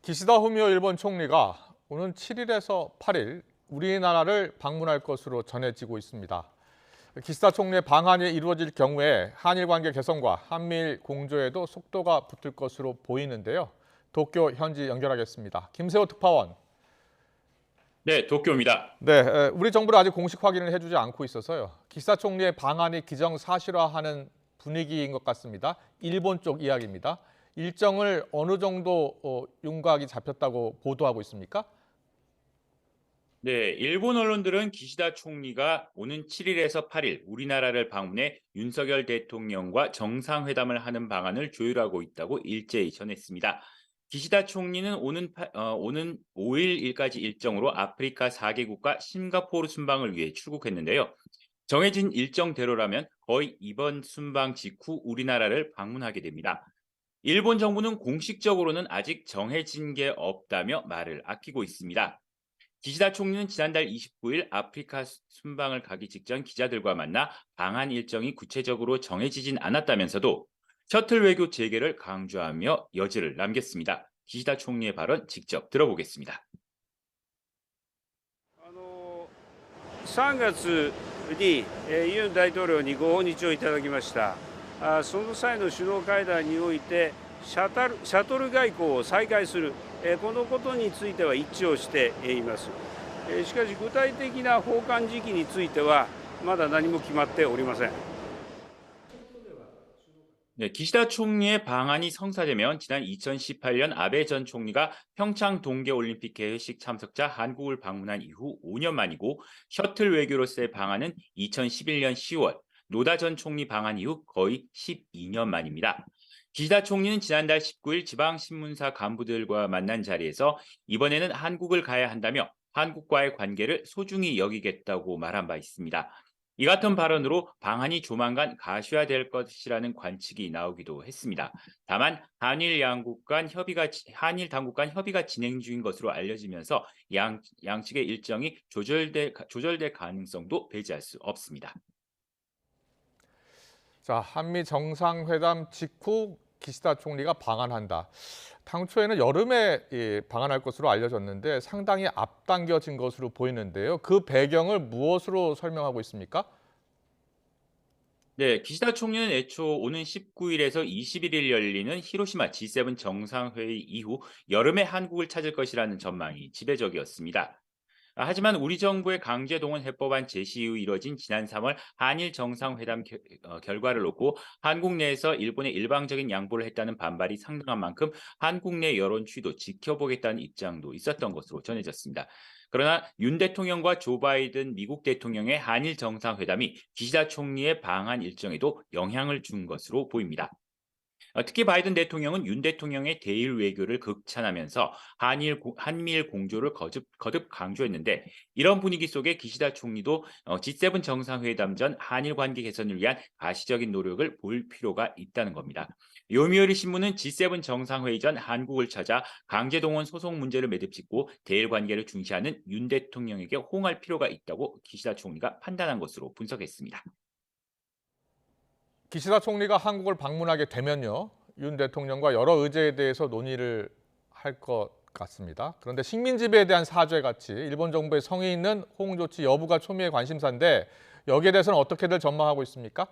기시다 후미오 일본 총리가 오는 7일에서 8일 우리나라를 방문할 것으로 전해지고 있습니다. 기시다 총리의 방한이 이루어질 경우에 한일 관계 개선과 한미일 공조에도 속도가 붙을 것으로 보이는데요. 도쿄 현지 연결하겠습니다. 김세호 특파원. 네, 도쿄입니다. 네, 우리 정부는 아직 공식 확인을 해주지 않고 있어서요. 기시다 총리의 방한이 기정사실화하는 분위기인 것 같습니다. 일본 쪽 이야기입니다. 일정을 어느 정도 윤곽이 잡혔다고 보도하고 있습니까? 네, 일본 언론들은 기시다 총리가 오는 7일에서 8일 우리나라를 방문해 윤석열 대통령과 정상회담을 하는 방안을 조율하고 있다고 일제히 전했습니다. 기시다 총리는 오는 5일까지 일정으로 아프리카 4개국과 싱가포르 순방을 위해 출국했는데요. 정해진 일정대로라면 거의 이번 순방 직후 우리나라를 방문하게 됩니다. 일본 정부는 공식적으로는 아직 정해진 게 없다며 말을 아끼고 있습니다. 기시다 총리는 지난달 29일 아프리카 순방을 가기 직전 기자들과 만나 방한 일정이 구체적으로 정해지진 않았다면서도 셔틀 외교 재개를 강조하며 여지를 남겼습니다. 기시다 총리의 발언 직접 들어보겠습니다. 3月に、ユン大統領にご訪日をいただきました。その際の首脳会談においてシャトル外交を再開する、このことについては一致をしています。しかし具体的な訪韓時期についてはまだ何も決まっておりません。 네, 기시다 총리의 방안이 성사되면 지난 2018년 아베 전 총리가 평창 동계올림픽 개회식 참석자 한국을 방문한 이후 5년 만이고 셔틀 외교로서의 방안은 2011년 10월 노다 전 총리 방한 이후 거의 12년 만입니다. 기시다 총리는 지난달 19일 지방신문사 간부들과 만난 자리에서 이번에는 한국을 가야 한다며 한국과의 관계를 소중히 여기겠다고 말한 바 있습니다. 이 같은 발언으로 방한이 조만간 가셔야될 것이라는 관측이 나오기도 했습니다. 다만 한일 당국 간 협의가 진행 중인 것으로 알려지면서 양측의 일정이 조절될 가능성도 배제할 수 없습니다. 자, 한미 정상회담 직후 기시다 총리가 방한한다. 당초에는 여름에 방한할 것으로 알려졌는데 상당히 앞당겨진 것으로 보이는데요. 그 배경을 무엇으로 설명하고 있습니까? 네, 기시다 총리는 애초 오는 19일에서 21일 열리는 히로시마 G7 정상회의 이후 여름에 한국을 찾을 것이라는 전망이 지배적이었습니다. 하지만 우리 정부의 강제동원 해법안 제시 이후 이뤄진 지난 3월 한일 정상회담 결과를 놓고 한국 내에서 일본의 일방적인 양보를 했다는 반발이 상당한 만큼 한국 내 여론 추이도 지켜보겠다는 입장도 있었던 것으로 전해졌습니다. 그러나 윤 대통령과 조 바이든 미국 대통령의 한일 정상회담이 기시다 총리의 방한 일정에도 영향을 준 것으로 보입니다. 특히 바이든 대통령은 윤 대통령의 대일 외교를 극찬하면서 한미일 공조를 거듭 강조했는데 이런 분위기 속에 기시다 총리도 G7 정상회담 전 한일 관계 개선을 위한 가시적인 노력을 볼 필요가 있다는 겁니다. 요미우리 신문은 G7 정상회의 전 한국을 찾아 강제동원 소송 문제를 매듭짓고 대일 관계를 중시하는 윤 대통령에게 호응할 필요가 있다고 기시다 총리가 판단한 것으로 분석했습니다. 기시다 총리가 한국을 방문하게 되면요. 윤 대통령과 여러 의제에 대해서 논의를 할 것 같습니다. 그런데 식민 지배에 대한 사죄 같이 일본 정부의 성의 있는 호응 조치 여부가 초미의 관심사인데 여기에 대해서는 어떻게들 전망하고 있습니까?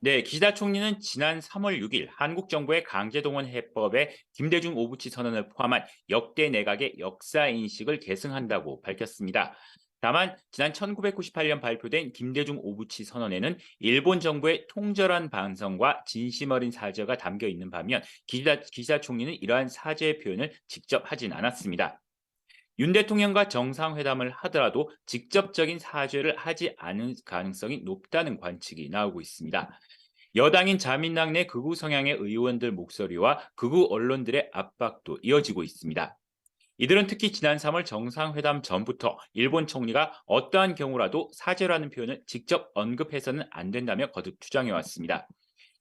네, 기시다 총리는 지난 3월 6일 한국 정부의 강제동원 해법에 김대중 오부치 선언을 포함한 역대 내각의 역사 인식을 계승한다고 밝혔습니다. 다만 지난 1998년 발표된 김대중 오부치 선언에는 일본 정부의 통절한 반성과 진심 어린 사죄가 담겨 있는 반면 기시다 총리는 이러한 사죄 표현을 직접 하진 않았습니다. 윤 대통령과 정상회담을 하더라도 직접적인 사죄를 하지 않을 가능성이 높다는 관측이 나오고 있습니다. 여당인 자민당 내 극우 성향의 의원들 목소리와 극우 언론들의 압박도 이어지고 있습니다. 이들은 특히 지난 3월 정상회담 전부터 일본 총리가 어떠한 경우라도 사죄라는 표현을 직접 언급해서는 안 된다며 거듭 주장해 왔습니다.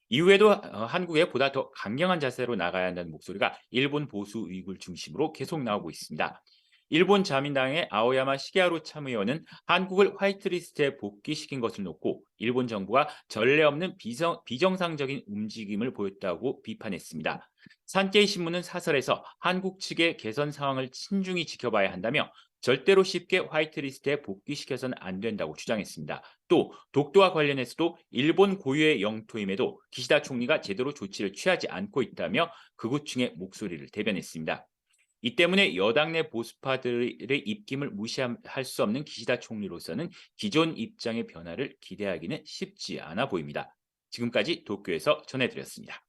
이후에도 한국에 보다 더 강경한 자세로 나가야 한다는 목소리가 일본 보수 우이굴 중심으로 계속 나오고 있습니다. 일본 자민당의 아오야마 시게하루 참의원은 한국을 화이트리스트에 복귀시킨 것을 놓고 일본 정부가 전례 없는 비정상적인 움직임을 보였다고 비판했습니다. 산케이 신문은 사설에서 한국 측의 개선 상황을 신중히 지켜봐야 한다며 절대로 쉽게 화이트리스트에 복귀시켜서는 안 된다고 주장했습니다. 또 독도와 관련해서도 일본 고유의 영토임에도 기시다 총리가 제대로 조치를 취하지 않고 있다며 극우층의 목소리를 대변했습니다. 이 때문에 여당 내 보수파들의 입김을 무시할 수 없는 기시다 총리로서는 기존 입장의 변화를 기대하기는 쉽지 않아 보입니다. 지금까지 도쿄에서 전해드렸습니다.